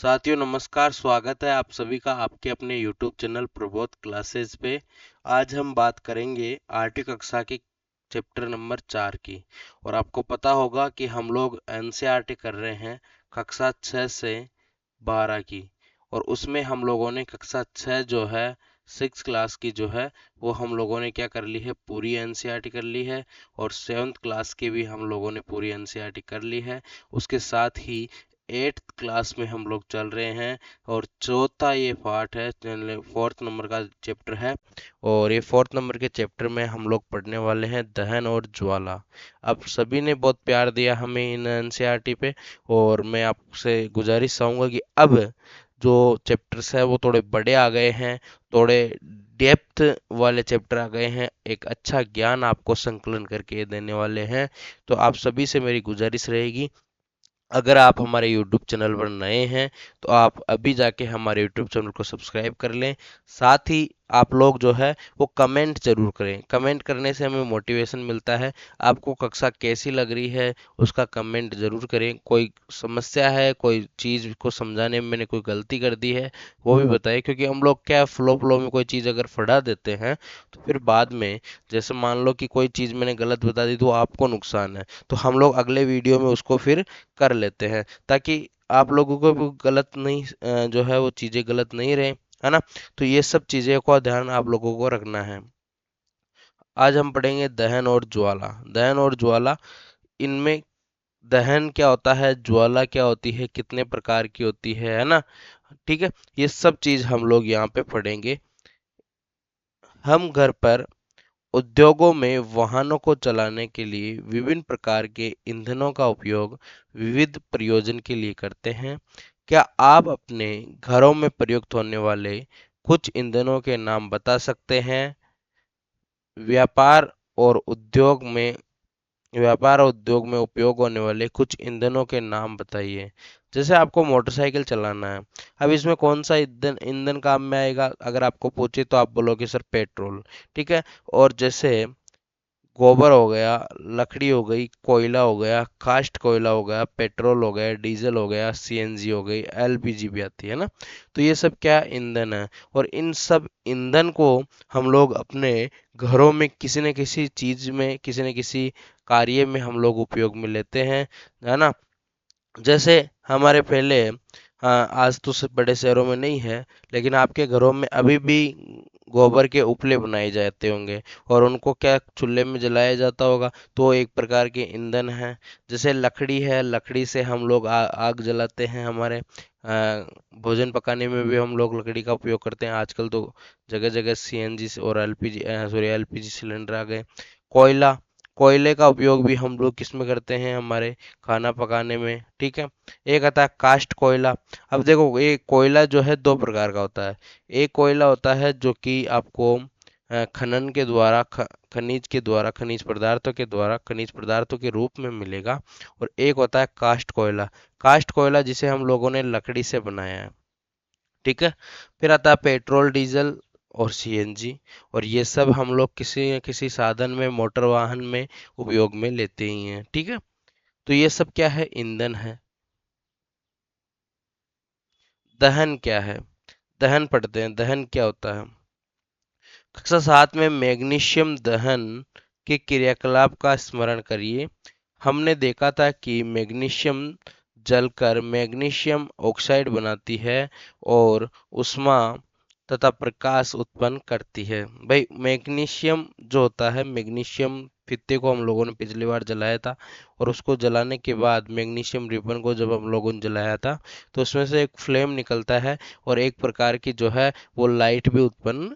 साथियों नमस्कार, स्वागत है आप सभी का आपके अपने YouTube चैनल प्रबोध क्लासेस पे। आज हम बात करेंगे आठवीं कक्षा की चैप्टर नंबर 4 की। और आपको पता होगा कि हम लोग एनसीईआरटी कर रहे हैं कक्षा 6 से 12 की। और उसमें हम लोगों ने कक्षा 6 जो है 6 क्लास की जो है वो हम लोगों ने क्या कर ली है, पूरी एनसीईआरटी कर ली है। और 7th क्लास की भी हम लोगों ने पूरी एनसीईआरटी कर ली है। उसके साथ ही 8th क्लास में हम लोग चल रहे हैं। और चौथा ये पार्ट है, 4th नंबर का चैप्टर है। और ये 4th नंबर के चैप्टर में हम लोग पढ़ने वाले हैं दहन और ज्वाला। अब सभी ने बहुत प्यार दिया हमें इन एनसीईआरटी पे। और मैं आपसे गुजारिश चाहूंगा कि अब जो चैप्टर्स है वो थोड़े बड़े आ गए हैं, थोड़े डेप्थ वाले चैप्टर आ गए हैं, एक अच्छा ज्ञान आपको संकलन करके देने वाले हैं। तो आप सभी से मेरी गुजारिश रहेगी, अगर आप हमारे YouTube चैनल पर नए हैं तो आप अभी जाके हमारे YouTube चैनल को सब्सक्राइब कर लें। साथ ही आप लोग जो है वो कमेंट जरूर करें, कमेंट करने से हमें मोटिवेशन मिलता है। आपको कक्षा कैसी लग रही है उसका कमेंट जरूर करें। कोई समस्या है, कोई चीज़ को समझाने में मैंने कोई गलती कर दी है वो भी बताएं, क्योंकि हम लोग क्या फ्लो फ्लो में कोई चीज़ अगर पढ़ा देते हैं तो फिर बाद में जैसे मान लो कि कोई चीज़ मैंने गलत बता दी तो आपको नुकसान है, तो हम लोग अगले वीडियो में उसको फिर कर लेते हैं, ताकि आप लोगों को भी गलत नहीं जो है वो चीज़ें गलत नहीं रहे, है ना। तो ये सब चीज़ें का ध्यान आप लोगों को रखना है। आज हम पढ़ेंगे दहन और ज्वाला। दहन और ज्वाला, इनमें दहन क्या होता है, ज्वाला क्या होती है, कितने प्रकार की होती है ना। ठीक है, ये सब चीज़ हम लोग यहाँ पे पढ़ेंगे। हम घर पर, उद्योगों में वाहनों को चलाने के लिए विभिन्न प्रकार के ईंधनों का उपयोग विविध प्रयोजन के लिए करते हैं। क्या आप अपने घरों में प्रयुक्त होने वाले कुछ ईंधनों के नाम बता सकते हैं? व्यापार और उद्योग में व्यापार और उद्योग में उपयोग होने वाले कुछ ईंधनों के नाम बताइए। जैसे आपको मोटरसाइकिल चलाना है, अब इसमें कौन सा ईंधन ईंधन काम में आएगा, अगर आपको पूछे तो आप बोलोगे सर पेट्रोल। ठीक है। और जैसे गोबर हो गया, लकड़ी हो गई, कोयला हो गया, कास्ट कोयला हो गया, पेट्रोल हो गया, डीजल हो गया, सीएनजी हो गई, एलपीजी भी आती है ना। तो ये सब क्या ईंधन है। और इन सब ईंधन को हम लोग अपने घरों में किसी न किसी चीज में, किसी न किसी कार्य में हम लोग उपयोग में लेते हैं, है ना। जैसे हमारे पहले, हाँ आज तो सब बड़े शहरों में नहीं है, लेकिन आपके घरों में अभी भी गोबर के उपले बनाए जाते होंगे और उनको क्या चूल्हे में जलाया जाता होगा, तो एक प्रकार के ईंधन है। जैसे लकड़ी है, लकड़ी से हम लोग आग जलाते हैं। हमारे भोजन पकाने में भी हम लोग लकड़ी का उपयोग करते हैं। आजकल तो जगह जगह सीएनजी और एलपीजी, सॉरी एलपीजी सिलेंडर आ गए। कोयला, कोयले का उपयोग भी हम लोग किस में करते हैं, हमारे खाना पकाने में। ठीक है। एक आता है कास्ट कोयला। अब देखो, ये कोयला जो है दो प्रकार का होता है। एक कोयला होता है जो कि आपको खनन के द्वारा, खनिज के द्वारा, खनिज पदार्थों के रूप में मिलेगा। और एक होता है कास्ट कोयला। कास्ट कोयला जिसे हम लोगों ने लकड़ी से बनाया है। ठीक है। फिर आता है पेट्रोल, डीजल और सीएनजी। और ये सब हम लोग किसी न किसी साधन में, मोटर वाहन में उपयोग में लेते ही हैं। ठीक है। तो ये सब क्या है, ईंधन है। दहन क्या है, दहन पढ़ते हैं, दहन क्या होता है। कक्षा 7 में मैग्नीशियम दहन के क्रियाकलाप का स्मरण करिए। हमने देखा था कि मैग्नीशियम जलकर मैग्नीशियम ऑक्साइड बनाती है और उष्मा तथा प्रकाश उत्पन्न करती है। भाई मैग्नीशियम जो होता है, मैग्नीशियम फित्ते को हम लोगों ने पिछली बार जलाया था, और उसको जलाने के बाद मैग्नीशियम रिबन को जब हम लोगों ने जलाया था तो उसमें से एक फ्लेम निकलता है और एक प्रकार की जो है वो लाइट भी उत्पन्न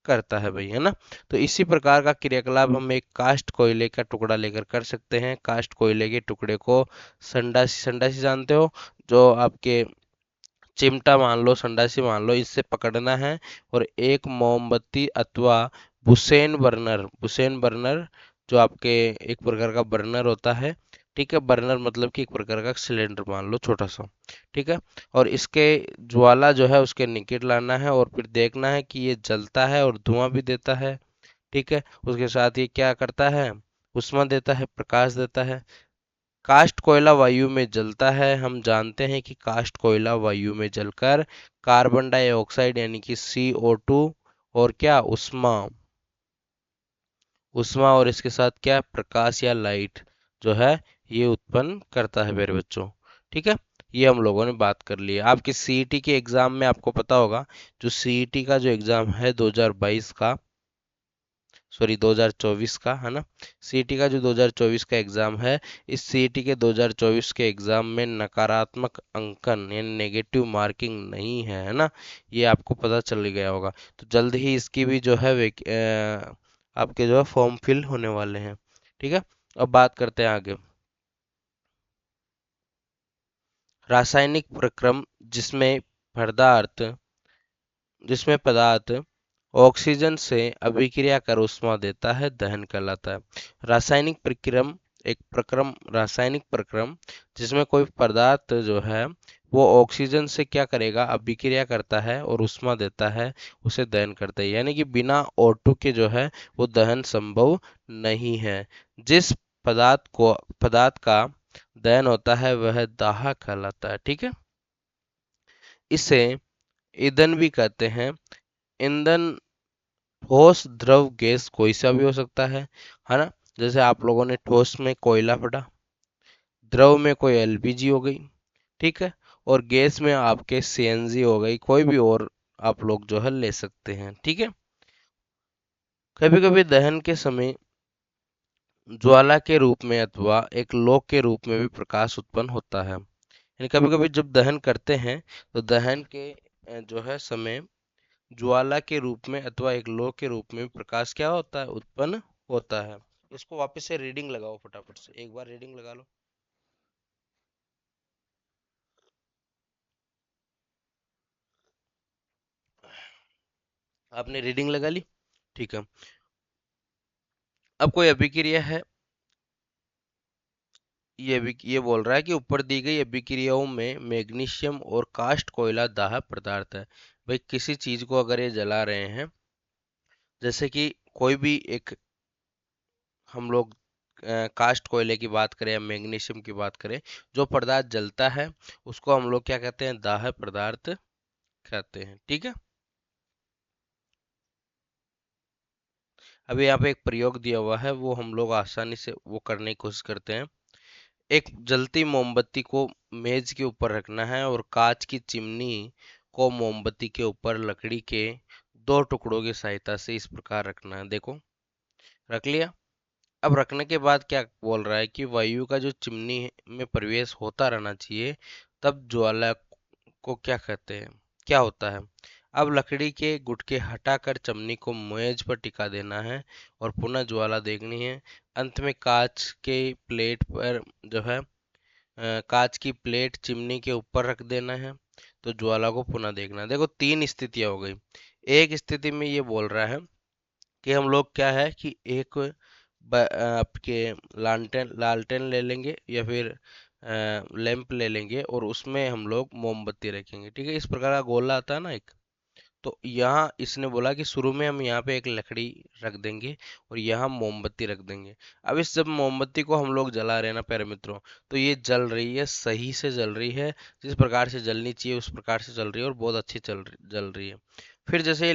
करता है भाई, है ना। तो इसी प्रकार का क्रियाकलाप हम एक कास्ट कोयले का टुकड़ा लेकर कर सकते हैं। कास्ट कोयले के टुकड़े को संडासी, संडासी जानते हो, जो आपके चिमटा मान लो, संडासी मान लो, इससे पकड़ना है। और एक मोमबत्ती अथवा बुसेन बर्नर, जो आपके एक प्रकार का बर्नर होता है। ठीक है, बर्नर मतलब कि एक प्रकार का सिलेंडर मान लो, छोटा सा। ठीक है। और इसके ज्वाला जो है उसके निकट लाना है और फिर देखना है कि ये जलता है और धुआं भी देता है। ठीक है। उसके साथ ये क्या करता है, उष्मा देता है, प्रकाश देता है। कास्ट कोयला वायु में जलता है। हम जानते हैं कि कास्ट कोयला वायु में जलकर कार्बन डाइऑक्साइड यानी कि CO2 और क्या उष्मा और इसके साथ क्या प्रकाश या लाइट जो है ये उत्पन्न करता है मेरे बच्चों। ठीक है, ये हम लोगों ने बात कर ली है। आपके सीईटी के एग्जाम में आपको पता होगा, जो सीईटी का जो एग्जाम है 2022 का, सॉरी 2024 का है ना, सीईटी का जो 2024 का एग्जाम है, इस सीईटी के 2024 के एग्जाम में नकारात्मक अंकन यानी नेगेटिव मार्किंग नहीं है ना, ये आपको पता चल गया होगा। तो जल्द ही इसकी भी जो है आपके जो है फॉर्म फिल होने वाले हैं। ठीक है, अब बात करते हैं आगे। रासायनिक प्रक्रम जिसमें पदार्थ जिसमें पदार्थ ऑक्सीजन से अभिक्रिया कर ऊष्मा देता है दहन कहलाता है। रासायनिक प्रक्रम जिसमें कोई पदार्थ जो है वो ऑक्सीजन से क्या करेगा, अभिक्रिया करता है और ऊष्मा देता है, उसे दहन करता है। यानी कि बिना O2 के जो है वो दहन संभव नहीं है। जिस पदार्थ का दहन होता है वह दाह कहलाता है। ठीक है, इसे ईंधन भी कहते हैं। ईंधन ठोस द्रव गैस कोई सा भी हो सकता है ना। जैसे आप लोगों ने ठोस में कोयला पढ़ा, द्रव में कोई LPG हो गई, ठीक है, और गैस में आपके CNG हो गई, कोई भी और आप लोग जो है ले सकते हैं। ठीक है, कभी कभी दहन के समय ज्वाला के रूप में अथवा एक लौ के रूप में भी प्रकाश उत्पन्न होता है। यानी कभी कभी जब दहन करते हैं तो दहन के जो है समय ज्वाला के रूप में अथवा एक लौ के रूप में प्रकाश क्या होता है, उत्पन्न होता है। इसको वापस से रीडिंग लगाओ, फटाफट से एक बार रीडिंग लगा लो। आपने रीडिंग लगा ली, ठीक है। अब कोई अभिक्रिया है, ये बोल रहा है कि ऊपर दी गई अभिक्रियाओं में मैग्नीशियम और कास्ट कोयला दाह पदार्थ है। भाई किसी चीज को अगर ये जला रहे हैं, जैसे कि कोई भी एक, हम लोग कास्ट कोयले की बात करें या मैग्नीशियम की बात करें, जो पदार्थ जलता है उसको हम लोग क्या कहते हैं, दाह पदार्थ कहते हैं। ठीक है, अभी यहाँ पे एक प्रयोग दिया हुआ है, वो हम लोग आसानी से वो करने की कोशिश करते हैं। एक जलती मोमबत्ती को मेज के ऊपर रखना है और कांच की चिमनी को मोमबत्ती के ऊपर लकड़ी के दो टुकड़ों की सहायता से इस प्रकार रखना है। देखो, रख लिया। अब रखने के बाद क्या बोल रहा है कि वायु का जो चिमनी में प्रवेश होता रहना चाहिए, तब ज्वाला को क्या कहते हैं, क्या होता है। अब लकड़ी के गुटके हटाकर चिमनी को मेज पर टिका देना है और पुनः ज्वाला देखनी है। अंत में कांच के प्लेट पर जो है कांच की प्लेट चिमनी के ऊपर रख देना है, तो ज्वाला को पुनः देखना है। देखो, तीन स्थितियां हो गई। एक स्थिति में ये बोल रहा है कि हम लोग क्या है कि एक आपके लालटेन लालटेन ले लेंगे या फिर लैंप ले लेंगे और उसमें हम लोग मोमबत्ती रखेंगे। ठीक है, इस प्रकार का गोला आता है ना एक। तो यहाँ इसने बोला कि शुरू में हम यहाँ पे एक लकड़ी रख देंगे और यहाँ मोमबत्ती रख देंगे। अब इस जब मोमबत्ती को हम लोग जला रहे हैं ना प्यारे मित्रों, तो ये जल रही है, सही से जल रही है, जिस प्रकार से जलनी चाहिए उस प्रकार से जल रही है और बहुत अच्छी जल रही है। फिर जैसे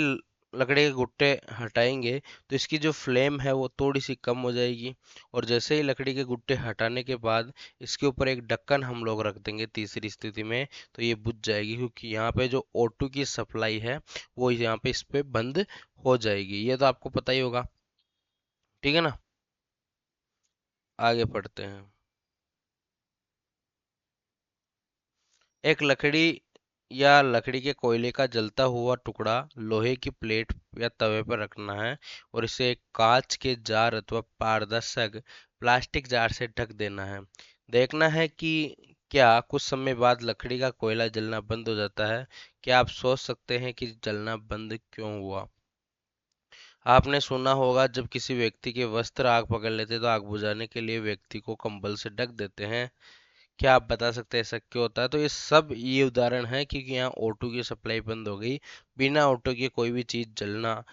लकड़ी के गुट्टे हटाएंगे तो इसकी जो फ्लेम है वो थोड़ी सी कम हो जाएगी, और जैसे ही लकड़ी के गुट्टे हटाने के बाद इसके ऊपर एक ढक्कन हम लोग रख देंगे तीसरी स्थिति में, तो ये बुझ जाएगी, क्योंकि यहाँ पे जो O2 की सप्लाई है वो यहाँ पे इस पे बंद हो जाएगी। ये तो आपको पता ही होगा। ठीक है ना, आगे पढ़ते हैं। एक लकड़ी या लकड़ी के कोयले का जलता हुआ टुकड़ा लोहे की प्लेट या तवे पर रखना है और इसे एक कांच के जार अथवा पारदर्शक प्लास्टिक जार से ढक देना है। देखना है कि क्या कुछ समय बाद लकड़ी का कोयला जलना बंद हो जाता है। क्या आप सोच सकते हैं कि जलना बंद क्यों हुआ। आपने सुना होगा, जब किसी व्यक्ति के वस्त्र आग पकड़ लेते तो आग बुझाने के लिए व्यक्ति को कंबल से ढक देते हैं। क्या आप बता सकते हैं ऐसा क्यों होता है। तो ये उदाहरण है क्योंकि यहाँ O2 की सप्लाई बंद हो गई। बिना O2 के कोई भी चीज जलना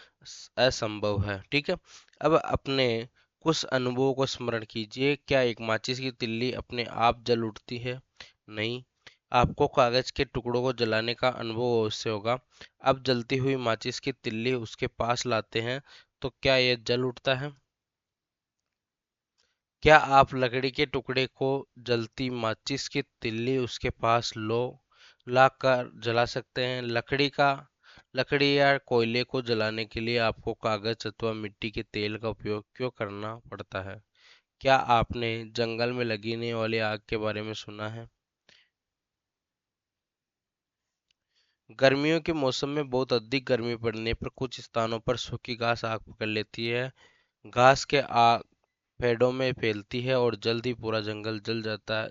असंभव है। ठीक है, अब अपने कुछ अनुभवों को स्मरण कीजिए। क्या एक माचिस की तिल्ली अपने आप जल उठती है? नहीं। आपको कागज के टुकड़ों को जलाने का अनुभव अवश्य होगा। अब जलती हुई माचिस की तिल्ली उसके पास लाते हैं तो क्या यह जल उठता है? क्या आप लकड़ी के टुकड़े को जलती माचिस की तिल्ली उसके पास ला कर जला सकते हैं? लकड़ी या कोयले को जलाने के लिए आपको कागज अथवा मिट्टी के तेल का उपयोग क्यों करना पड़ता है? क्या आपने जंगल में लगने वाली आग के बारे में सुना है? गर्मियों के मौसम में बहुत अधिक गर्मी पड़ने पर कुछ स्थानों पर सूखी घास आग पकड़ लेती है। घास के आग पेड़ों में फैलती है और जल्द ही पूरा जंगल जल जाता है,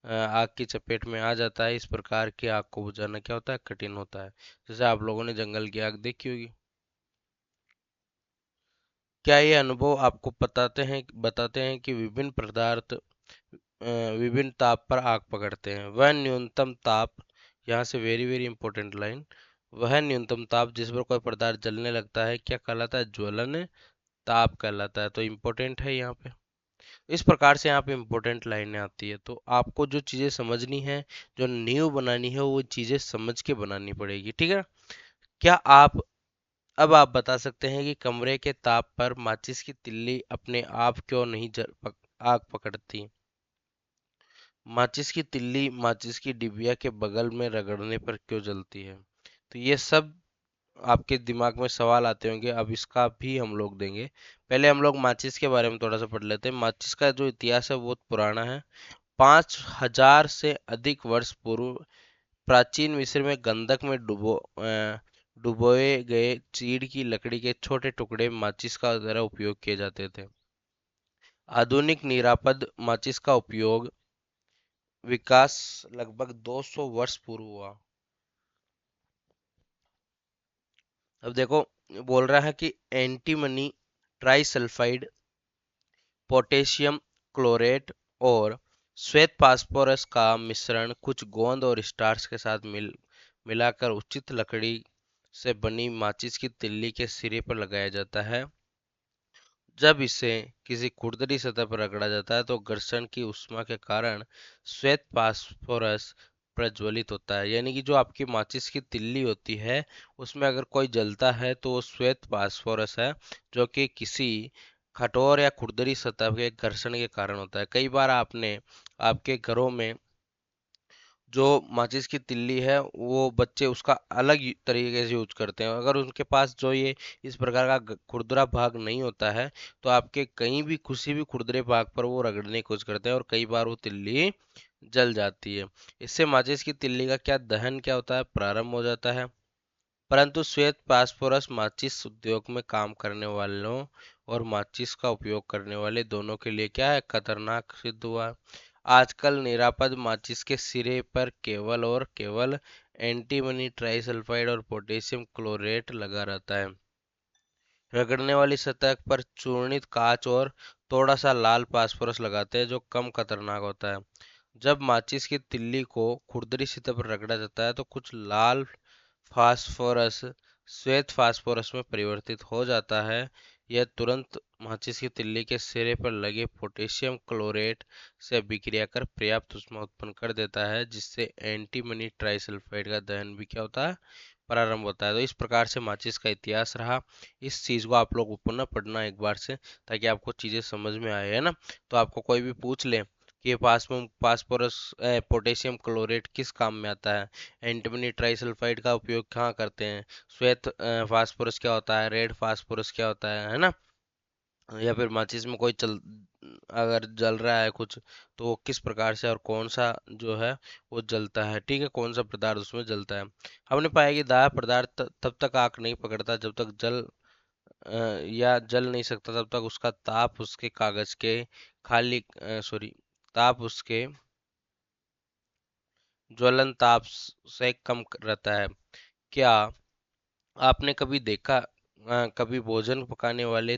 आग की चपेट में आ जाता है। इस प्रकार की आग को बुझाना क्या होता है? कठिन होता है। जैसे आप लोगों ने जंगल की आग देखी होगी। क्या ये अनुभव आपको बताते हैं कि विभिन्न पदार्थ विभिन्न ताप पर आग पकड़ते हैं? वह न्यूनतम ताप, यहाँ से वेरी वेरी इंपॉर्टेंट लाइन, वह न्यूनतम ताप जिस पर कोई पदार्थ जलने लगता है क्या कहलाता है? ज्वलन ताप कहलाता है। तो इम्पोर्टेंट है यहाँ पे। इस प्रकार से यहाँ पे इम्पोर्टेंट लाइनें आती है। तो आपको जो चीजें समझनी है, जो नींव बनानी है, वो चीजें समझ के बनानी पड़ेगी, ठीक है। क्या आप अब आप बता सकते हैं कि कमरे के ताप पर माचिस की तिल्ली अपने आप क्यों नहीं आग पकड़ती? माचिस की तिल्ली माचिस की डिबिया के बगल में रगड़ने पर क्यों जलती है? तो ये सब आपके दिमाग में सवाल आते होंगे। अब इसका भी हम लोग देंगे। पहले हम लोग माचिस के बारे में थोड़ा सा पढ़ लेते हैं। माचिस का जो इतिहास है वो बहुत पुराना है। 5,000 से अधिक वर्ष पूर्व प्राचीन मिस्र में गंधक में डुबोए गए चीड़ की लकड़ी के छोटे टुकड़े माचिस का द्वारा उपयोग किए जाते थे। आधुनिक निरापद माचिस का उपयोग विकास लगभग 200 वर्ष पूर्व हुआ। अब देखो, बोल रहा है कि एंटीमनी ट्राइसल्फाइड, पोटेशियम क्लोरेट और श्वेत फास्फोरस का मिश्रण कुछ गोंद और स्टार्च के साथ मिलाकर उचित लकड़ी से बनी माचिस की तिल्ली के सिरे पर लगाया जाता है। जब इसे किसी खुरदरी सतह पर रगड़ा जाता है तो घर्षण की ऊष्मा के कारण श्वेत फास्फोरस प्रज्वलित होता है। यानी कि जो आपकी माचिस की तिल्ली होती है उसमें अगर कोई जलता है तो वो श्वेत फास्फोरस है, जो कि किसी कठोर या खुरदरी सतह के घर्षण के कारण होता है। कई बार आपने आपके घरों में जो माचिस की तिल्ली है वो बच्चे उसका अलग तरीके से यूज करते हैं। अगर उनके पास जो ये इस प्रकार का खुरदरा भाग नहीं होता है तो आपके कहीं भी किसी भी खुरदरे भाग पर वो रगड़ने की कोशिश करते हैं और कई बार वो तिल्ली जल जाती है। इससे माचिस की तिल्ली का क्या दहन क्या होता है? प्रारंभ हो जाता है। परंतु श्वेत फास्फोरस माचिस उद्योग में काम करने वालों और माचिस का उपयोग करने वाले दोनों के लिए क्या है? खतरनाक सिद्ध हुआ। आजकल निरापद माचिस के सिरे पर केवल और केवल एंटीमनी ट्राइसल्फाइड और पोटेशियम क्लोरेट लगा रहता है। रगड़ने वाली सतह पर चूर्णित कांच और थोड़ा सा लाल फास्फोरस लगाते हैं जो कम खतरनाक होता है। जब माचिस की तिल्ली को खुरदरी सतह पर रगड़ा जाता है तो कुछ लाल फास्फोरस श्वेत फास्फोरस में परिवर्तित हो जाता है। यह तुरंत माचिस की तिल्ली के सिरे पर लगे पोटेशियम क्लोरेट से अभिक्रिया कर पर्याप्त ऊष्मा उत्पन्न कर देता है, जिससे एंटीमनी ट्राइसल्फाइड का दहन भी क्या होता है? प्रारंभ होता है। तो इस प्रकार से माचिस का इतिहास रहा। इस चीज को आप लोग पुनः पढ़ना एक बार से, ताकि आपको चीजें समझ में आए, है ना। तो आपको कोई भी पूछ ले कि ये फास्फोरस पोटेशियम क्लोरेट किस काम में आता है, एंटीमनी ट्राइसल्फाइड का उपयोग कहाँ करते हैं, श्वेत फास्फोरस क्या होता है, रेड फास्फोरस क्या होता है ना। या फिर माचिस में कोई चल अगर जल रहा है कुछ तो वो किस प्रकार से और कौन सा जो है वो जलता है, ठीक है, कौन सा पदार्थ उसमें जलता है। हमने पाया कि दाह पदार्थ तब तक आग नहीं पकड़ता जब तक या जल नहीं सकता तब तक उसका ताप उसके कागज के खाली सॉरी ताप उसके ज्वलन ताप से कम रहता है। क्या आपने कभी कभी भोजन पकाने वाले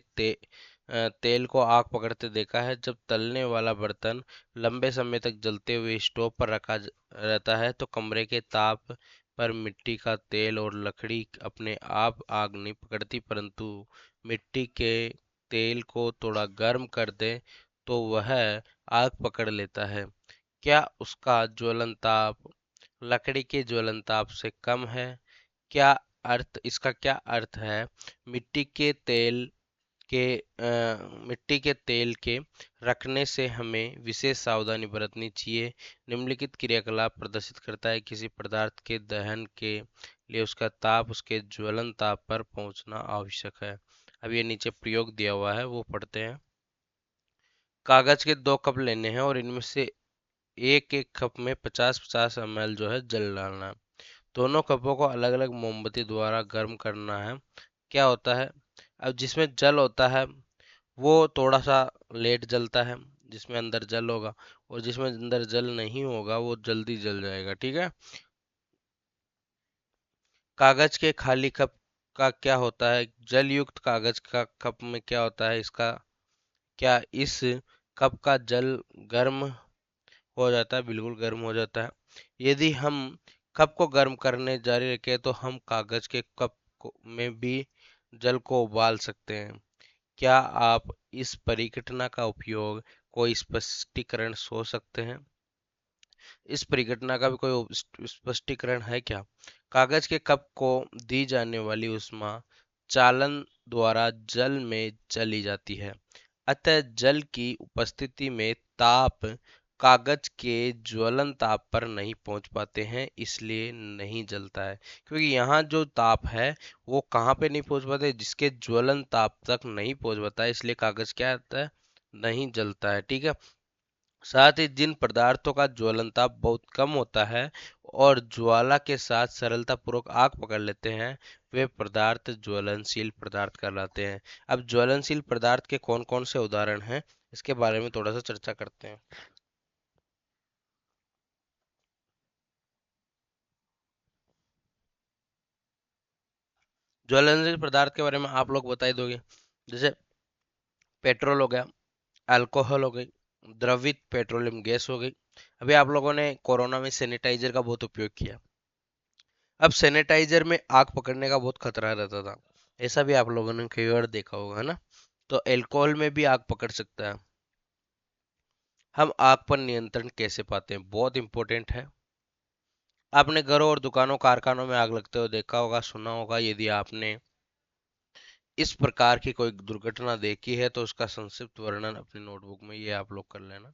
तेल को आग पकड़ते देखा है? जब तलने वाला बर्तन लंबे समय तक जलते हुए स्टोव पर रहता है तो कमरे के ताप पर मिट्टी का तेल और लकड़ी अपने आप आग नहीं पकड़ती, परंतु मिट्टी के तेल को थोड़ा गर्म कर दें तो वह आग पकड़ लेता है। क्या उसका ज्वलन ताप लकड़ी के ज्वलन ताप से कम है? क्या इसका क्या अर्थ है? मिट्टी के तेल मिट्टी के तेल के रखने से हमें विशेष सावधानी बरतनी चाहिए। निम्नलिखित क्रियाकलाप प्रदर्शित करता है किसी पदार्थ के दहन के लिए उसका ताप उसके ज्वलन ताप पर पहुंचना आवश्यक है। अब ये नीचे प्रयोग दिया हुआ है, वो पढ़ते हैं। कागज के 2 कप लेने हैं और इनमें से एक एक कप में 50-50 ml जो है जल डालना है। दोनों कपों को अलग अलग मोमबत्ती द्वारा गर्म करना है। क्या होता है? अब जिसमें जल होता है वो थोड़ा सा लेट जलता है, जिसमें अंदर जल होगा, और जिसमें अंदर जल नहीं होगा वो जल्दी जल जाएगा। ठीक है। कागज के खाली कप का क्या होता है? जल युक्त कागज का कप में क्या होता है इसका? क्या इस कप का जल गर्म हो जाता है? बिल्कुल गर्म हो जाता है। यदि हम कप को गर्म करने जारी रखें तो हम कागज के में भी जल को उबाल सकते हैं। क्या आप इस परिघटना का उपयोग कोई स्पष्टीकरण सोच सकते हैं? इस परिघटना का भी कोई स्पष्टीकरण है क्या? कागज के कप को दी जाने वाली ऊष्मा चालन द्वारा जल में चली जाती है। अतः जल की उपस्थिति में ताप कागज के ज्वलन ताप पर नहीं पहुंच पाते हैं, इसलिए नहीं जलता है। क्योंकि यहाँ जो ताप है वो कहाँ पे नहीं पहुंच पाते? जिसके ज्वलन ताप तक नहीं पहुंच पाता है, इसलिए कागज क्या आता है? नहीं जलता है। ठीक है। साथ ही जिन पदार्थों का ज्वलनताप बहुत कम होता है और ज्वाला के साथ सरलतापूर्वक आग पकड़ लेते हैं, वे पदार्थ ज्वलनशील पदार्थ कहलाते हैं। अब ज्वलनशील पदार्थ के कौन कौन से उदाहरण हैं, इसके बारे में थोड़ा सा चर्चा करते हैं। ज्वलनशील पदार्थ के बारे में आप लोग बता ही दोगे। जैसे पेट्रोल हो गया, अल्कोहल हो गई, द्रवित पेट्रोलियम गैस हो गई। अभी आप लोगों ने कोरोना में सैनिटाइजर का बहुत उपयोग किया। अब सैनिटाइजर में आग पकड़ने का बहुत खतरा रहता था, ऐसा भी आप लोगों ने कई बार देखा होगा, है ना? तो अल्कोहल में भी आग पकड़ सकता है। हम आग पर नियंत्रण कैसे पाते हैं? बहुत इंपॉर्टेंट है। आपने घरों और दुकानों कारखानों में आग लगते हुए देखा होगा, सुना होगा। यदि आपने इस प्रकार की कोई दुर्घटना देखी है तो उसका संक्षिप्त वर्णन अपनी नोटबुक में ये आप लोग कर लेना।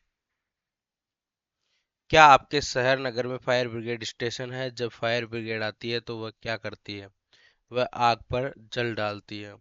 क्या आपके शहर नगर में फायर ब्रिगेड स्टेशन है? जब फायर ब्रिगेड आती है तो वह क्या करती है? वह आग पर जल डालती है।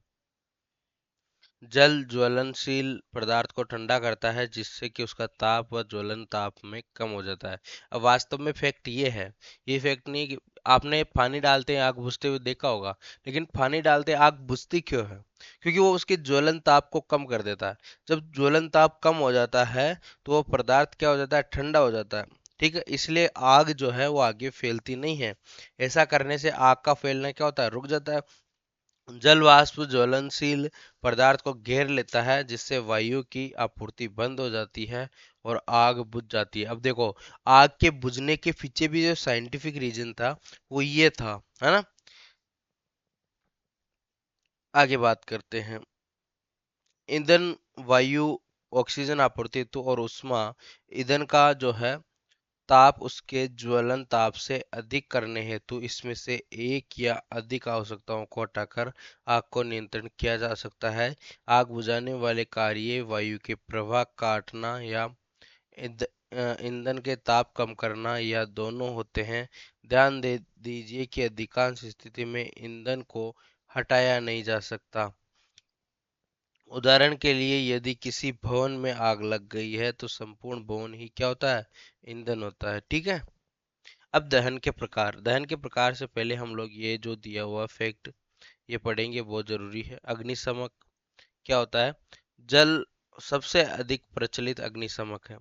जल ज्वलनशील पदार्थ को ठंडा करता है जिससे कि उसका ताप व ज्वलन ताप में कम हो जाता है। अब वास्तव में फैक्ट ये है, ये फैक्ट नहीं कि आपने पानी डालते हैं आग बुझते हुए देखा होगा, लेकिन पानी डालते आग बुझती क्यों है? क्योंकि वो उसके ज्वलन ताप को कम कर देता है। जब ज्वलन ताप कम हो जाता है तो वो पदार्थ क्या हो जाता है? ठंडा हो जाता है। ठीक है, इसलिए आग जो है वो आगे फैलती नहीं है। ऐसा करने से आग का फैलना क्या होता है? रुक जाता है। जल वाष्प ज्वलनशील पदार्थ को घेर लेता है जिससे वायु की आपूर्ति बंद हो जाती है और आग बुझ जाती है। अब देखो, आग के बुझने के पीछे भी जो साइंटिफिक रीजन था वो ये था, है ना? आगे बात करते हैं। ईंधन, वायु, ऑक्सीजन आपूर्ति हेतु और ऊष्मा ईंधन का जो है ताप उसके ज्वलन ताप से अधिक करने हेतु इसमें से एक या अधिक आवश्यकताओं को हटाकर आग को नियंत्रण किया जा सकता है। आग बुझाने वाले कार्य वायु के प्रवाह काटना या ईंधन के ताप कम करना या दोनों होते हैं। ध्यान दे दीजिए कि अधिकांश स्थिति में ईंधन को हटाया नहीं जा सकता। उदाहरण के लिए यदि किसी भवन में आग लग गई है तो संपूर्ण भवन ही क्या होता है? ईंधन होता है। ठीक है। अब दहन के प्रकार, दहन के प्रकार से पहले हम लोग ये जो दिया हुआ फैक्ट ये पढ़ेंगे, बहुत जरूरी है। अग्निशमक क्या होता है? जल सबसे अधिक प्रचलित अग्निशमक है,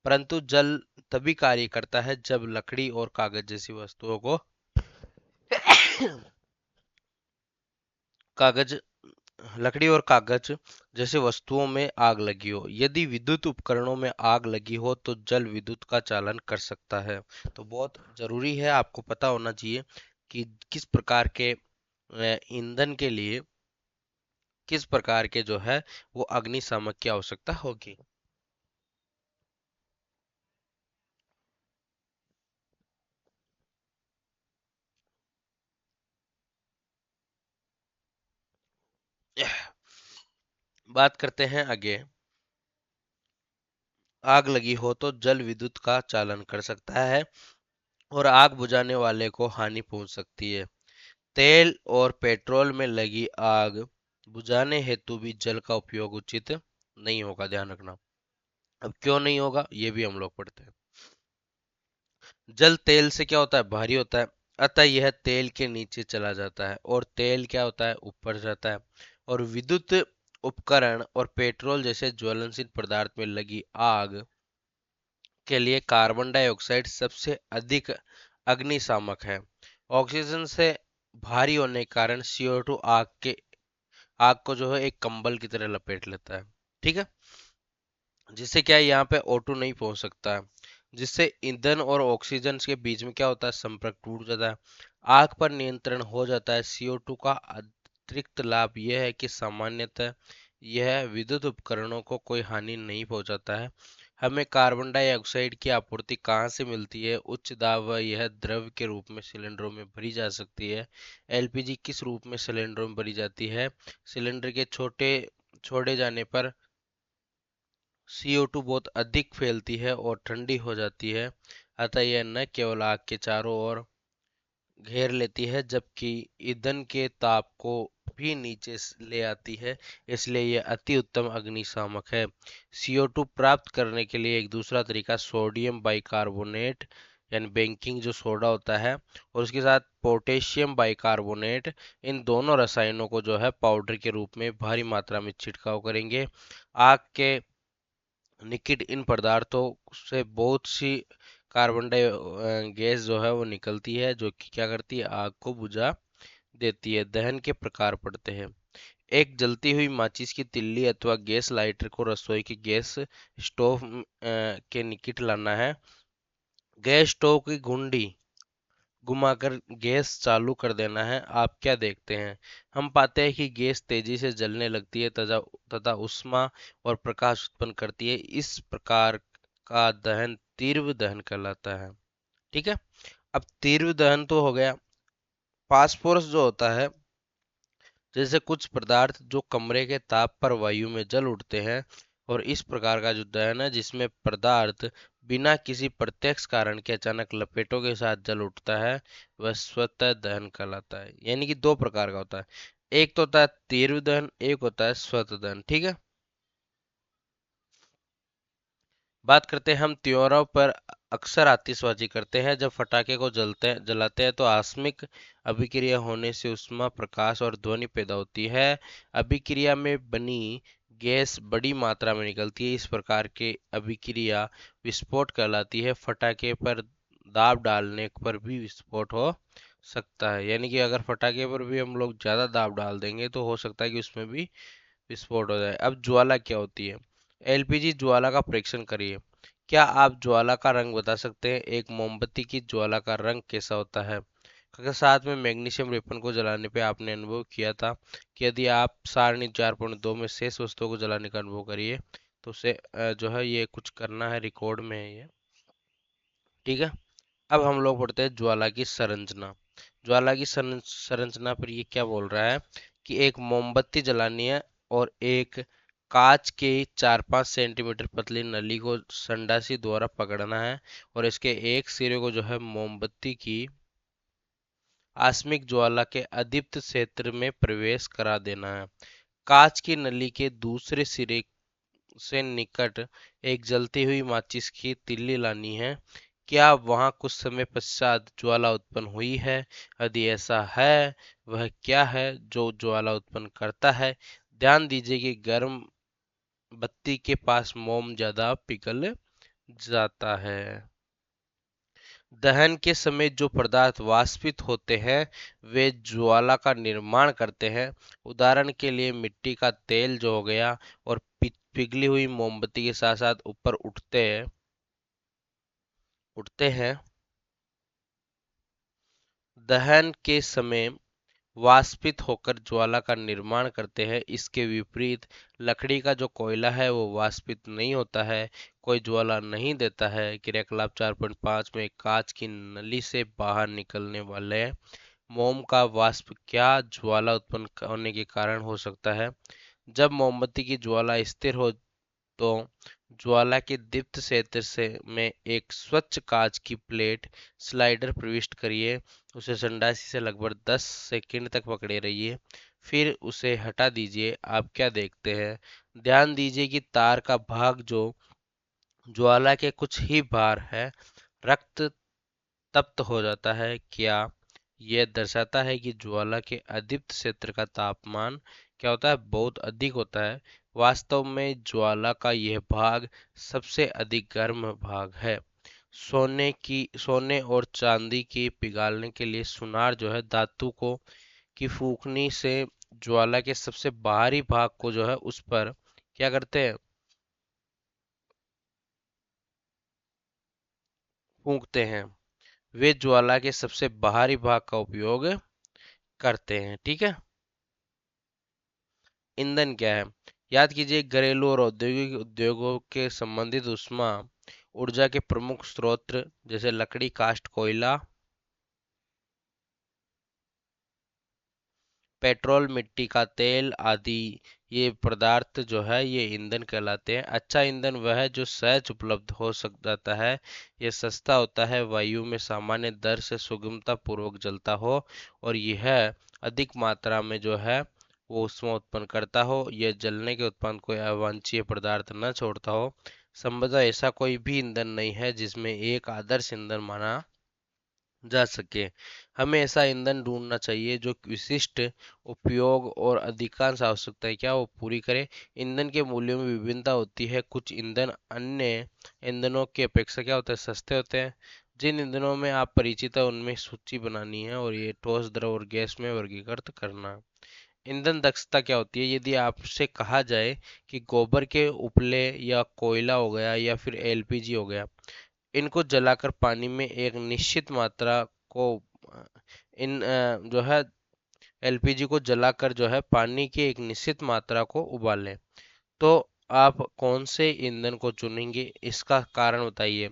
परंतु जल तभी कार्य करता है जब लकड़ी और कागज जैसी वस्तुओं को कागज लकड़ी और कागज जैसे वस्तुओं में आग लगी हो। यदि विद्युत उपकरणों में आग लगी हो तो जल विद्युत का चालन कर सकता है। तो बहुत जरूरी है, आपको पता होना चाहिए कि किस प्रकार के ईंधन के लिए किस प्रकार के जो है वो अग्निशामक की आवश्यकता होगी। बात करते हैं आगे। आग लगी हो तो जल विद्युत का चालन कर सकता है और आग बुझाने वाले को हानि पहुंच सकती है। तेल और पेट्रोल में लगी आग बुझाने हेतु भी जल का उपयोग उचित नहीं होगा, ध्यान रखना। अब क्यों नहीं होगा ये भी हम लोग पढ़ते हैं। जल तेल से क्या होता है, भारी होता है, अतः यह तेल के नीचे चला जाता है और तेल क्या होता है, ऊपर जाता है। और विद्युत उपकरण और पेट्रोल जैसे ज्वलनशील पदार्थ में लगी आग के लिए कार्बन डाइऑक्साइड सबसे अधिक अग्निशामक है। ऑक्सीजन से भारी होने के कारण CO2 आग को जो है एक कंबल की तरह लपेट लेता है। ठीक है, जिससे क्या है, यहाँ पे O2 नहीं पहुंच सकता है, जिससे ईंधन और ऑक्सीजन के बीच में क्या होता है, संपर्क टूट जाता है, आग पर नियंत्रण हो जाता है। CO2 का अतिरिक्त लाभ यह है कि सामान्यतः यह विद्युत उपकरणों को कोई हानि नहीं पहुंचाता है। हमें कार्बन डाइऑक्साइड की आपूर्ति कहाँ से मिलती है, उच्च दाब व यह द्रव के रूप में सिलेंडरों में भरी जा सकती है। LPG किस रूप में सिलेंडरों में भरी जाती है, सिलेंडर के छोड़े जाने पर CO2 बहुत अधिक फैलती है और ठंडी हो जाती है, अतः यह न केवल आग के चारों ओर घेर लेती है जबकि ईंधन के ताप को भी नीचे ले आती है, इसलिए यह अति उत्तम अग्निशामक है। CO2 प्राप्त करने के लिए एक दूसरा तरीका सोडियम बाइकार्बोनेट यानी बेकिंग जो सोडा होता है और उसके साथ पोटेशियम बाइकार्बोनेट, इन दोनों रसायनों को जो है पाउडर के रूप में भारी मात्रा में छिड़काव करेंगे। आग के निकट इन पदार्थों से बहुत सी कार्बन गैस जो है वो निकलती है जो कि क्या करती है, आग को बुझा देती है। दहन के प्रकार पड़ते हैं। एक जलती हुई माचिस की तिल्ली अथवा गैस लाइटर को रसोई की गैस स्टोव के निकट लाना है। गैस स्टोव की घुंडी घुमाकर गैस चालू कर देना है। आप क्या देखते हैं, हम पाते हैं कि गैस तेजी से जलने लगती है तथा ऊष्मा और प्रकाश उत्पन्न करती है। इस प्रकार का दहन तीव्र दहन कहलाता है। ठीक है, अब तीव्र दहन तो हो गया। फास्फोरस जो होता है, जैसे कुछ पदार्थ जो कमरे के ताप पर वायु में जल उठते हैं, और इस प्रकार का जो दहन है जिसमें पदार्थ बिना किसी प्रत्यक्ष कारण के अचानक लपेटों के साथ जल उठता है, वह स्वतः दहन कहलाता है। यानी कि दो प्रकार का होता है, एक तो होता है तीव्र दहन, एक होता है स्वतः दहन। ठीक है, बात करते हैं हम त्योहारों पर अक्सर आतिशबाजी करते हैं। जब पटाखे को जलाते हैं तो आकस्मिक अभिक्रिया होने से उष्मा, प्रकाश और ध्वनि पैदा होती है। अभिक्रिया में बनी गैस बड़ी मात्रा में निकलती है। इस प्रकार के अभिक्रिया विस्फोट कहलाती है। पटाखे पर दाब डालने पर भी विस्फोट हो सकता है, यानी कि अगर पटाखे पर भी हम लोग ज्यादा दाब डाल देंगे तो हो सकता है कि उसमें भी विस्फोट हो जाए। अब ज्वाला क्या होती है, LPG ज्वाला का परीक्षण करिए। क्या आप ज्वाला का रंग बता सकते हैं, एक मोमबत्ती की ज्वाला का रंग कैसा होता है। अगर साथ में मैग्नीशियम रेपन को जलाने पे आपने अनुभव किया था कि यदि आप सारणी 4.2 में शेष वस्तुओं को जलाने का अनुभव करिए, तो उसे जो है ये कुछ करना है, रिकॉर्ड में है ये। ठीक है, अब हम लोग पढ़ते हैं ज्वाला की संरचना। ज्वाला की संरचना पर ये क्या बोल रहा है कि एक मोमबत्ती जलानी है और एक कांच के 4-5 सेंटीमीटर पतली नली को संडासी द्वारा पकड़ना है और इसके एक सिरे को जो है मोमबत्ती की आस्मिक ज्वाला के अदीप्त क्षेत्र में प्रवेश करा देना है। कांच की नली के दूसरे सिरे से निकट एक जलती हुई माचिस की तिल्ली लानी है। क्या वहां कुछ समय पश्चात ज्वाला उत्पन्न हुई है, यदि ऐसा है वह क्या है जो ज्वाला उत्पन्न करता है। ध्यान दीजिए कि गर्म बत्ती के पास मोम ज्यादा पिघल जाता है। दहन के समय जो पदार्थ वाष्पित होते हैं वे ज्वाला का निर्माण करते हैं। उदाहरण के लिए मिट्टी का तेल जो हो गया और पिघली हुई मोमबत्ती के साथ साथ ऊपर उठते हैं। दहन के समय वाष्पित होकर ज्वाला का निर्माण करते हैं। इसके विपरीत लकड़ी का जो कोयला है वो वाष्पित नहीं होता है, कोई ज्वाला नहीं देता है। क्रियाकलाप 4.5 में कांच की नली से बाहर निकलने वाले मोम का वाष्प क्या ज्वाला उत्पन्न होने के कारण हो सकता है? जब मोमबत्ती की ज्वाला स्थिर हो तो ज्वाला के दीप्त क्षेत्र से में एक स्वच्छ कांच की प्लेट स्लाइडर प्रविष्ट करिए। उसे संडासी से लगभग 10 सेकंड तक पकड़े रहिए, फिर उसे हटा दीजिए। आप क्या देखते हैं? ध्यान दीजिए कि तार का भाग जो ज्वाला के कुछ ही बाहर है, रक्त तप्त हो जाता है। क्या यह दर्शाता है कि ज्वाला के अदीप्त क्षेत्र का तापमान क्या होता है? बहुत अधिक होता है। वास्तव में ज्वाला का यह भाग सबसे अधिक गर्म भाग है। सोने और चांदी की पिघालने के लिए सुनार जो है धातु को की फूकनी से ज्वाला के सबसे बाहरी भाग को जो है उस पर क्या करते हैं? फूंकते हैं। वे ज्वाला के सबसे बाहरी भाग का उपयोग करते हैं। ठीक है। ईंधन क्या है? याद कीजिए, घरेलू और औद्योगिक उद्योगों के संबंधित ऊष्मा ऊर्जा के प्रमुख स्रोत जैसे लकड़ी, काष्ठ, कोयला, पेट्रोल, मिट्टी का तेल आदि, ये पदार्थ जो है ये ईंधन कहलाते हैं। अच्छा ईंधन वह है जो सहज उपलब्ध हो सक जाता है, ये सस्ता होता है, वायु में सामान्य दर से सुगमता पूर्वक जलता हो और यह अधिक मात्रा में जो है वो ऊष्मा उत्पन्न करता हो। यह जलने के उत्पाद कोई अवांछनीय पदार्थ न छोड़ता हो। संभवतः ऐसा कोई भी ईंधन नहीं है जिसमें एक आदर्श ईंधन माना जा सके। हमें ऐसा ईंधन ढूंढना चाहिए जो विशिष्ट उपयोग और अधिकांश आवश्यकताएं क्या वो पूरी करे। ईंधन के मूल्यों में विभिन्नता होती है। कुछ ईंधन अन्य ईंधनों की अपेक्षा क्या होते हैं? सस्ते होते हैं। जिन ईंधनों में आप परिचित है उनमें सूची बनानी है और ये ठोस, द्रव और गैस में वर्गीकृत करना। ईंधन दक्षता क्या होती है? यदि आपसे कहा जाए कि गोबर के उपले या कोयला हो गया या फिर एलपीजी हो गया, इनको जलाकर पानी में एक निश्चित मात्रा को जो है एलपीजी को जलाकर जो है पानी की एक निश्चित मात्रा को उबालें, तो आप कौन से ईंधन को चुनेंगे? इसका कारण बताइए।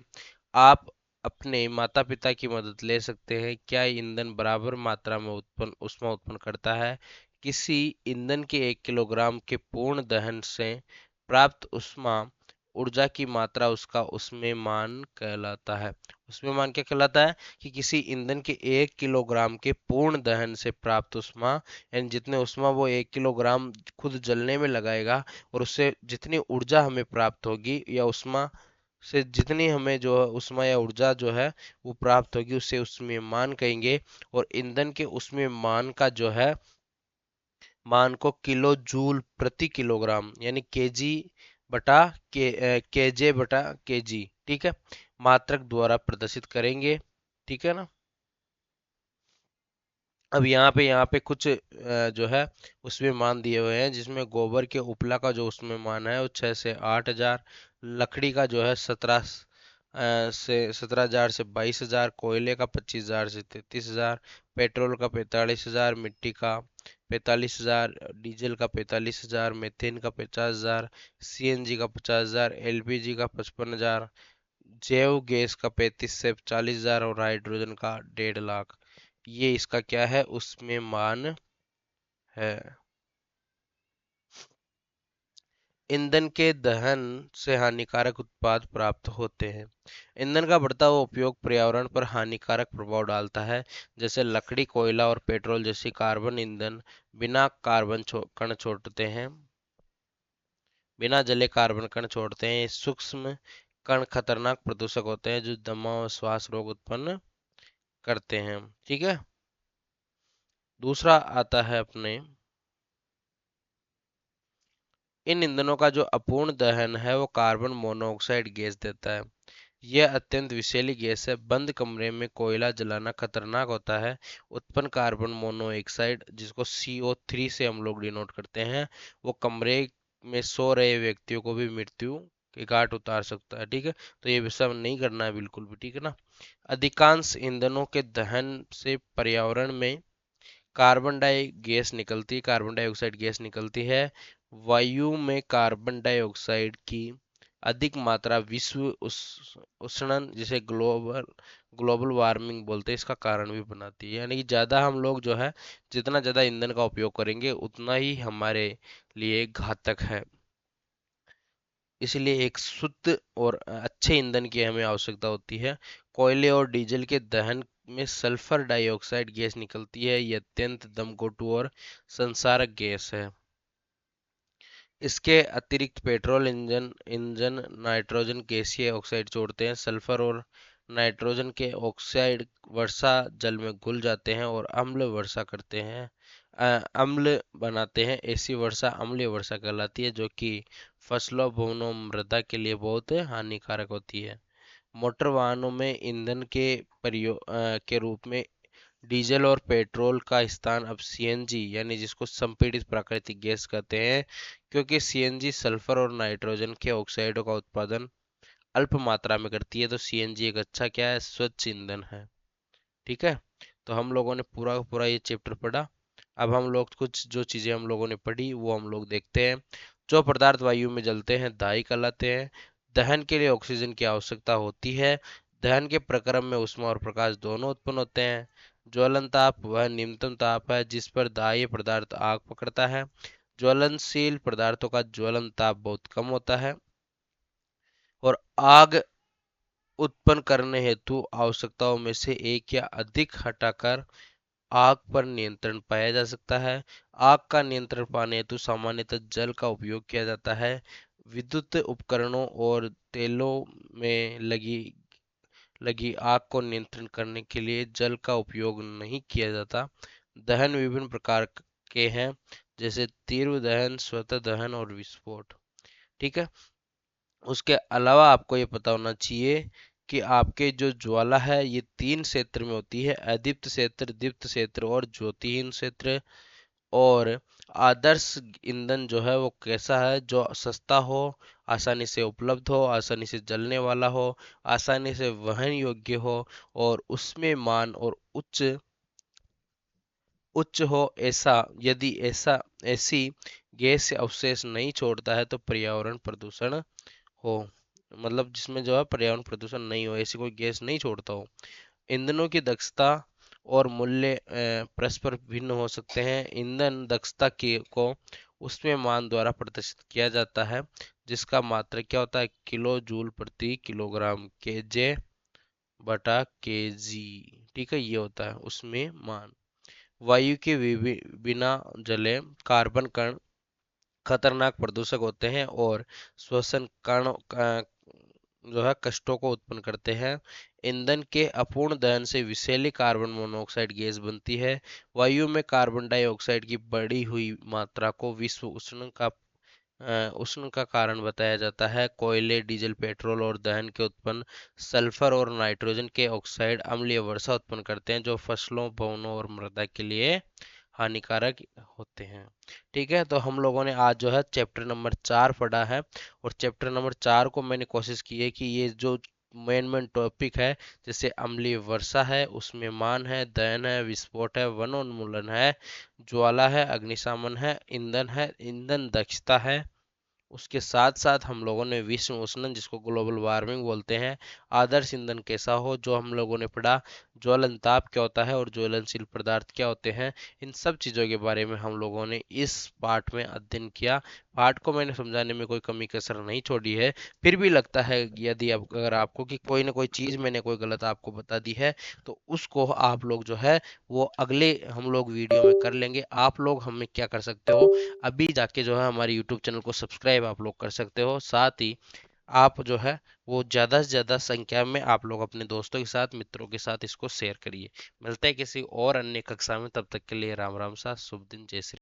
आप अपने माता पिता की मदद ले सकते हैं। क्या ईंधन बराबर मात्रा में उत्पन्न ऊष्मा उत्पन्न करता है? किसी ईंधन के 1 किलोग्राम के पूर्ण दहन से प्राप्त ऊष्मा ऊर्जा की मात्रा उसका उसमेमान कहलाता है। उसमेमान क्या कहलाता है? कि किसी ईंधन के 1 किलोग्राम के पूर्ण दहन से प्राप्त ऊष्मा, यानी जितने ऊष्मा वो 1 किलोग्राम खुद जलने में लगाएगा और उससे जितनी ऊर्जा हमें प्राप्त होगी या ऊष्मा से जितनी हमें जो है ऊष्मा या ऊर्जा जो है वो प्राप्त होगी, उसे उसमें मान कहेंगे। और ईंधन के उसमें मान का जो है मान को किलो जूल प्रति किलोग्राम यानी केजी बटा केजे बटा केजी, ठीक है, मात्रक द्वारा प्रदर्शित करेंगे। ठीक है ना। अब यहाँ पे कुछ जो है उसमें मान दिए हुए हैं, जिसमें गोबर के उपला का जो उसमें मान है वो 6 से 8 हजार, लकड़ी का जो है 17 से 22 हजार, कोयले का 25 हजार से 33 हजार, पेट्रोल का 45 हजार, मिट्टी का 45 हजार, डीजल का 45 हजार, मीथेन का 50 हजार, सीएनजी का 50 हजार, एलपीजी का 55 हजार, जैव गैस का 35 से 40 हजार और हाइड्रोजन का 1.5 लाख। ये इसका क्या है? उसमें मान है। ईंधन के दहन से हानिकारक उत्पाद प्राप्त होते हैं। ईंधन का बढ़ता हुआ उपयोग पर्यावरण पर हानिकारक प्रभाव डालता है। जैसे लकड़ी, कोयला और पेट्रोल जैसी कार्बन ईंधन बिना कण छोड़ते हैं, बिना जले कार्बन कण छोड़ते हैं। ये सूक्ष्म कण खतरनाक प्रदूषक होते हैं जो दमा और श्वास रोग उत्पन्न करते हैं। ठीक है। दूसरा आता है अपने, इन ईंधनों का जो अपूर्ण दहन है वो कार्बन मोनोऑक्साइड गैस देता है। यह अत्यंत विषैली गैस है। बंद कमरे में कोयला जलाना खतरनाक होता है। उत्पन्न कार्बन मोनोऑक्साइड, जिसको CO3 से हम लोग डिनोट करते हैं, वो कमरे में सो रहे व्यक्तियों को भी मृत्यु के घाट उतार सकता है। ठीक है। तो ये विषय नहीं करना है बिल्कुल भी। ठीक है ना। अधिकांश ईंधनों के दहन से पर्यावरण में कार्बन कार्बन डाइऑक्साइड गैस निकलती है। वायु में कार्बन डाइऑक्साइड की अधिक मात्रा विश्व उष्णन, जिसे ग्लोबल ग्लोबल वार्मिंग बोलते हैं, इसका कारण भी बनाती है। यानी कि ज़्यादा हम लोग जो है, जितना ज़्यादा ईंधन का उपयोग करेंगे उतना ही हमारे लिए घातक है। इसलिए एक शुद्ध और अच्छे ईंधन की हमें आवश्यकता होती है। कोयले और डीजल के दहन में सल्फर डाइऑक्साइड गैस निकलती है। यह अत्यंत दमघोटू और संसारक गैस है। इसके अतिरिक्त पेट्रोल इंजन इंजन नाइट्रोजन गैसीय ऑक्साइड छोड़ते हैं। सल्फर और नाइट्रोजन के ऑक्साइड वर्षा जल में घुल जाते हैं और अम्ल वर्षा करते हैं, अम्ल बनाते हैं। ऐसी वर्षा अम्लीय वर्षा कहलाती है, जो कि फसलों, भवनों, मृदा के लिए बहुत हानिकारक होती है। मोटर वाहनों में ईंधन के रूप में डीजल और पेट्रोल का स्थान अब सीएनजी, यानी जिसको संपीड़ित प्राकृतिक गैस कहते हैं, क्योंकि सीएनजी सल्फर और नाइट्रोजन के ऑक्साइडों का उत्पादन अल्प मात्रा में करती है। तो सीएनजी एक अच्छा क्या है, स्वच्छ ईंधन है। ठीक है, तो हम लोगों ने पूरा का पूरा ये चैप्टर पढ़ा। अब हम लोग कुछ जो चीजें हम लोगों ने पढ़ी वो हम लोग देखते हैं। जो पदार्थ वायु में जलते हैं दाई कहलाते हैं। दहन के लिए ऑक्सीजन की आवश्यकता होती है। दहन के प्रक्रम में ऊष्मा और प्रकाश दोनों उत्पन्न होते हैं। ज्वलन ताप वह निम्नतम ताप है जिस पर दाह्य पदार्थ आग पकड़ता है। ज्वलनशील पदार्थों का ज्वलन ताप बहुत कम होता है और आग उत्पन्न करने हेतु आवश्यकताओं में से एक या अधिक हटाकर आग पर नियंत्रण पाया जा सकता है। आग का नियंत्रण पाने हेतु सामान्यतः जल का उपयोग किया जाता है। विद्युत उपकरणों और तेलों में लगी लगी आग को नियंत्रण करने के लिए जल का उपयोग नहीं किया जाता। दहन विभिन्न प्रकार के हैं, जैसे तीव्र दहन, स्वतः दहन और विस्फोट। ठीक है, उसके अलावा आपको ये पता होना चाहिए कि आपके जो ज्वाला है ये 3 क्षेत्र में होती है: अदीप्त क्षेत्र, दीप्त क्षेत्र और ज्योतिहीन क्षेत्र। और आदर्श ईंधन जो है वो कैसा है, जो सस्ता हो, आसानी से उपलब्ध हो, आसानी से जलने वाला हो, आसानी से वहन योग्य हो और उसमें मान और उच्च उच्च हो। ऐसा यदि ऐसी गैस से अवशेष नहीं छोड़ता है तो पर्यावरण प्रदूषण हो, मतलब जिसमें जो है पर्यावरण प्रदूषण नहीं हो, ऐसी कोई गैस नहीं छोड़ता हो। ईंधनों की दक्षता और मूल्य परस्पर भिन्न हो सकते हैं। ईंधन दक्षता को उसमें मान द्वारा प्रदर्शित किया जाता है, जिसका मात्रक क्या होता है, किलो जूल प्रति किलोग्राम, केजे बटा केजी। ठीक है, ये होता है उसमें मान। वायु के बिना जले कार्बन कण खतरनाक प्रदूषक होते हैं और श्वसन कण जो है कष्टों को उत्पन्न करते हैं। ईंधन के अपूर्ण दहन से विषैली कार्बन मोनोऑक्साइड गैस बनती है। वायु में कार्बन डाइऑक्साइड की बढ़ी हुई मात्रा को विश्व उष्ण का कारण बताया जाता है। कोयले, डीजल, पेट्रोल और दहन के उत्पन्न सल्फर और नाइट्रोजन के ऑक्साइड अम्लीय वर्षा उत्पन्न करते हैं, जो फसलों, भवनों और मृदा के लिए हानिकारक होते हैं। ठीक है, तो हम लोगों ने आज जो है चैप्टर नंबर 4 पढ़ा है। और चैप्टर नंबर 4 को मैंने कोशिश की है कि ये जो मेन मेन टॉपिक है, जैसे अम्लीय वर्षा है, उसमें मान है, दहन है, विस्फोट है, वनोन्मूलन है, ज्वाला है, अग्निशमन है, ईंधन दक्षता है, उसके साथ साथ हम लोगों ने विश्व उष्णन, जिसको ग्लोबल वार्मिंग बोलते हैं, आदर्श ईंधन कैसा हो, जो हम लोगों ने पढ़ा, ज्वलन ताप क्या होता है और ज्वलनशील पदार्थ क्या होते हैं, इन सब चीज़ों के बारे में हम लोगों ने इस पार्ट में अध्ययन किया। पार्ट को मैंने समझाने में कोई कमी कसर नहीं छोड़ी है। फिर भी लगता है यदि अगर आपको कि कोई ना कोई चीज़ मैंने कोई गलत आपको बता दी है, तो उसको आप लोग जो है वो अगले हम लोग वीडियो में कर लेंगे। आप लोग हमें क्या कर सकते हो, अभी जाके जो है हमारे यूट्यूब चैनल को सब्सक्राइब आप लोग कर सकते हो। साथ ही आप जो है वो ज़्यादा से ज़्यादा संख्या में आप लोग अपने दोस्तों के साथ, मित्रों के साथ इसको शेयर करिए। मिलते हैं किसी और अन्य कक्षा में, तब तक के लिए राम राम सा, शुभ दिन, जय श्री